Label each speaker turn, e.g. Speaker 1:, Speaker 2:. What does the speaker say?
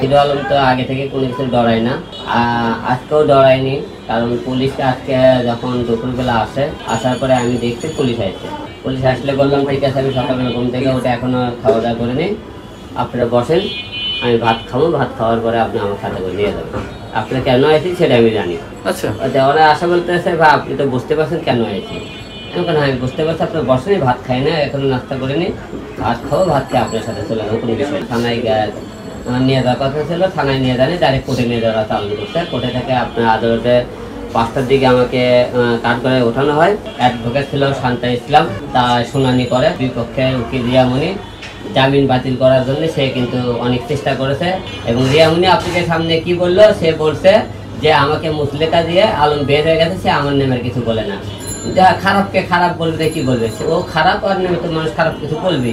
Speaker 1: Hero Alam তো আগে থেকে কোনো কিছু ডরায় না, আজকেও ডরায়নি। কারণ পুলিশকে আজকে যখন দুপুরবেলা আসার পরে আমি দেখছি পুলিশ আসছে। পুলিশ আসলে বললাম ঠিক আছে, আমি সকালবেলা ঘুম থেকে উঠে এখনো খাওয়া দাওয়া করে নিই, আপনারা বসেন, আমি ভাত খাবো, ভাত খাওয়ার পরে আপনি আমার সাথে করে নিয়ে যাবেন। আপনারা কেন আইছি সেটা আমি জানি। আচ্ছা, ওরা আসা বলতেছে বা আপনি তো বুঝতে পারছেন কেন আইছি। এখন আমি বুঝতে পারছি, আপনার বসেনি, ভাত খাই না, এখনো নাস্তা করে নি, ভাত খাবো, ভাত খেয়ে আপনার সাথে চলে যাবো। কোনো বিষয় থানায় নিয়ে যাওয়ার কথা ছিল, থানায় নিয়ে যায়নি, ডাইরেক্ট কোর্টে নিয়ে যাওয়া চালু করছে। কোর্টে থেকে আপনার আদালতে 5টার দিকে আমাকে কাঠগড়ায় ওঠানো হয়। অ্যাডভোকেট ছিল শান্তা ইসলাম, তা শুনানি করে। বিপক্ষে উকিল রিয়ামণি জামিন বাতিল করার জন্য সে কিন্তু অনেক চেষ্টা করেছে। এবং রিয়ামণি আপনাকে সামনে কি বললো, সে বলছে যে আমাকে মুচলেকা দিয়ে আলম বের হয়ে গেছে, সে আমার নামের কিছু বলে না। যা খারাপকে খারাপ বলবে, কি বলবে, ও খারাপ, আর নামে তো মানুষ খারাপ কিছু বলবে।